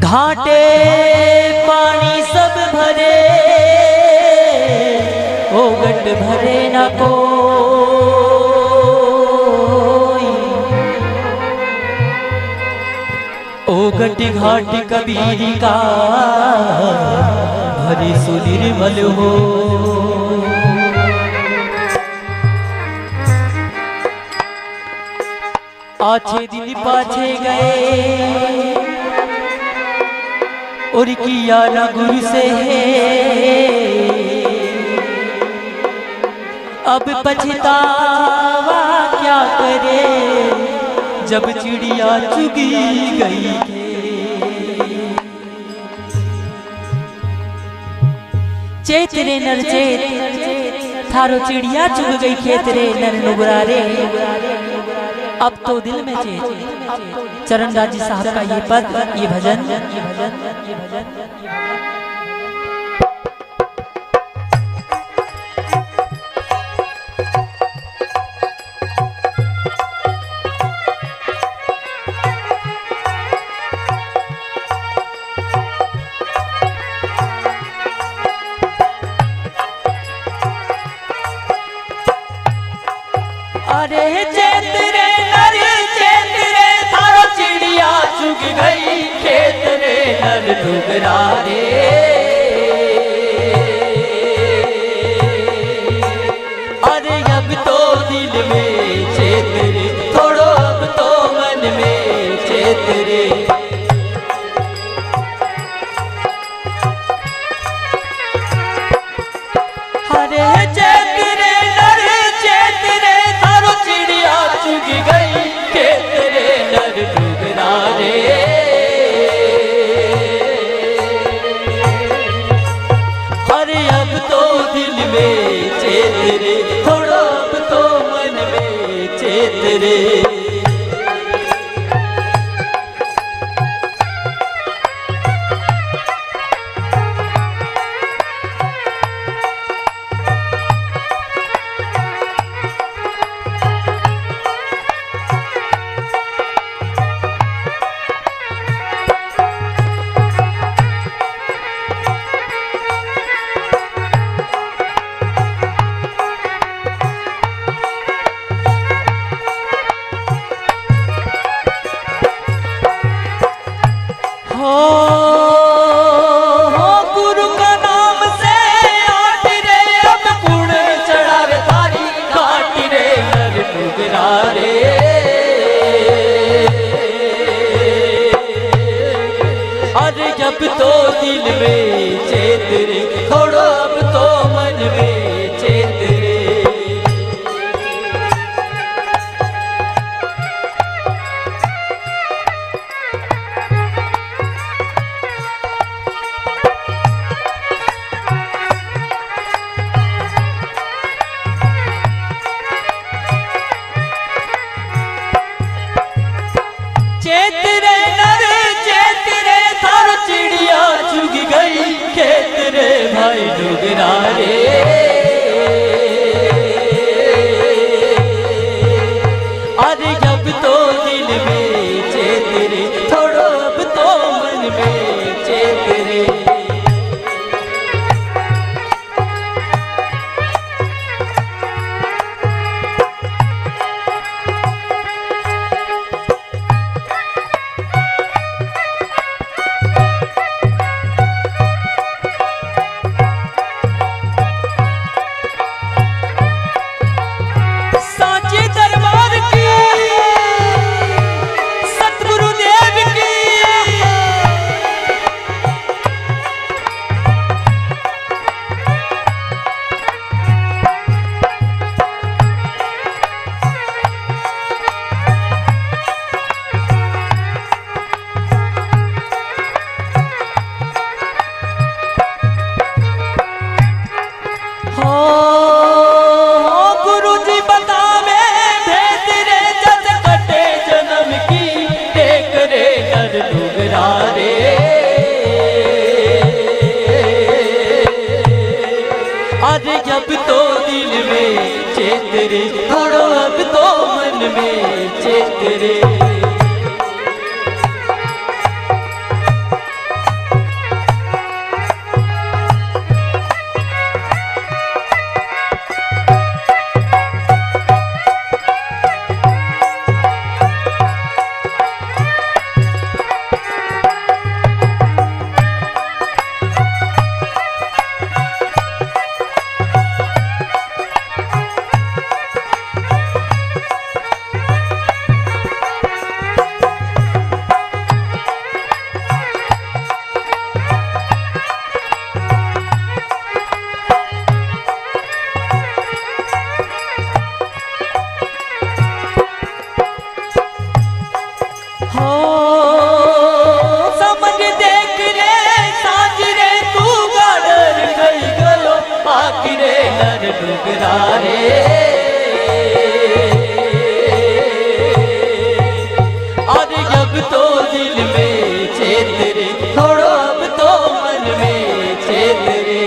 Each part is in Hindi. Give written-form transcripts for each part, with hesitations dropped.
घाटे पानी सब भरे ओगट भरे न कोई। ओगट घाट कबीर का भरे सुनिर्मल हो। आछे दिन पाछे गए और किया न गुरु से अब पछतावा क्या करे जब चिड़िया चुगी गई। चेत रे नर चेत थारो चिड़िया चुग गई खेत रे नर नुबरा रे। अब तो दिल में चेत। चरणदास जी साहब का ये पद, ये भजन, अरे चेत रे नर चेत रे थारो चिड़िया चुग गई खेत रे नर डुगरा रे। अरे अब तो दिल में चेत रे थोड़ो अब तो मन में चेत रे। अरे चेत रे नर चेत रे थारो चिड़िया चुग गई खेत रे नर डुगरा रे। अरे अब तो दिल में चेत रे थोड़ा अब तो मन में चेत रे। हो गुरु का नाम से आट रे अब गुण चढ़ावे थारी घाट रे नर डुगरा रे। अरे जब तो दिल में चेत रे थोड़ो अब तो मन में चेत रे। चेत रे नर चेत रे थारो चिड़िया चुग गई खेत रे भाई डुगरा रे। अरे जब तो दिल में चेत रे थोड़ो अब तो मन में चेत रे। डुगरा रे। अरे अब तो दिल में चेत रे, थोड़ो अब तो मन में चेत रे।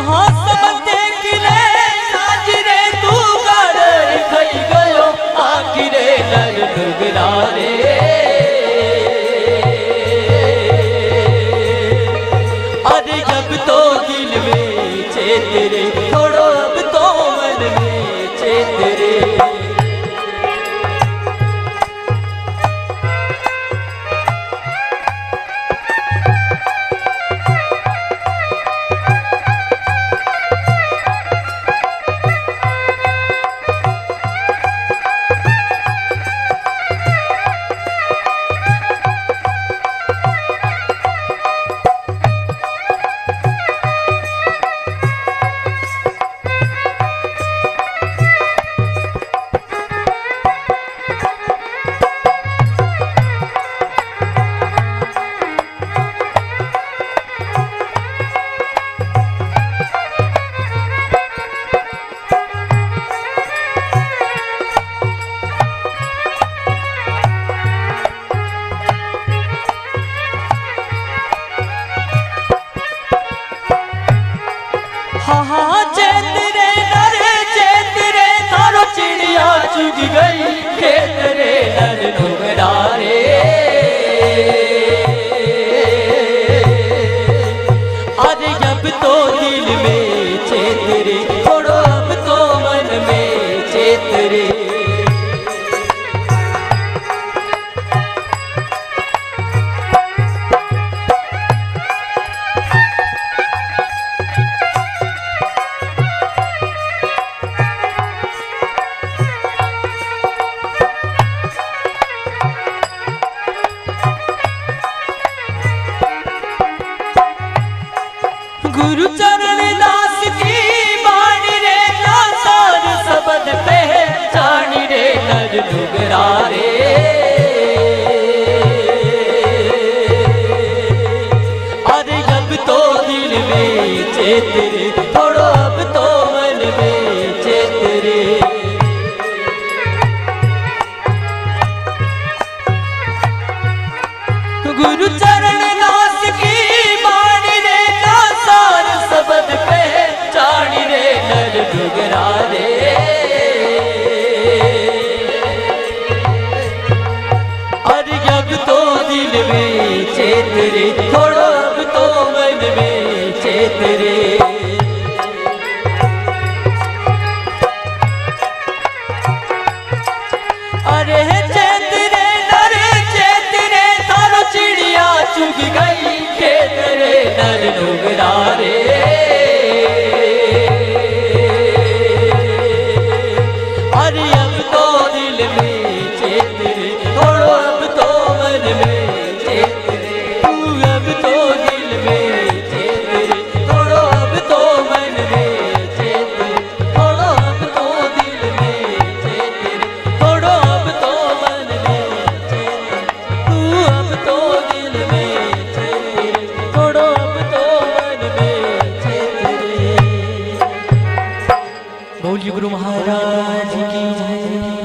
हाँ सब देख ले साज रे, तू गड़ खई गयो आखिरे नर डुगरा रे। अरे अब तो दिल में चेत रे, थोड़ो अब तो मन में चेत रे। हाँ चेत रे नर चेत रे, थारो चिड़िया चुग गई खेत रे नर डुगरा रे। अरे अब तो दिल में चेत रे, थोड़ो अब तो मन में चेत रे। गुरु चरण दास की बाणी रे, सार सबद पहचानी रे नर डुगरा रे। अरे अब तो दिल में चेत रे, थोड़ो अब तो मन में चेत रे। गुरु चरण दास की बाणी रे, सार सबद पहचानी रे नर डुगरा रे। अरे अब तो दिल में चेत रे, थोड़ो अब तो मन में चेत रे। अरे चेत रे नर चेत रे, थारो चिड़िया चुग गई खेत रे नर डुगरा रे। अरे अब तो दिल में चेत रे, थोड़ो अब तो मन में चेत रे। तू अब तो दिल में चेत रे, थोड़ो अब तो मन में चेत रे। थोड़ो अब तो दिल में चेत रे, थोड़ो अब तो मन में चेत रे। तू अब तो दिल में चेत रे, थोड़ो अब तो मन में चेत रे। बोलिए गुरु महाराज की जय।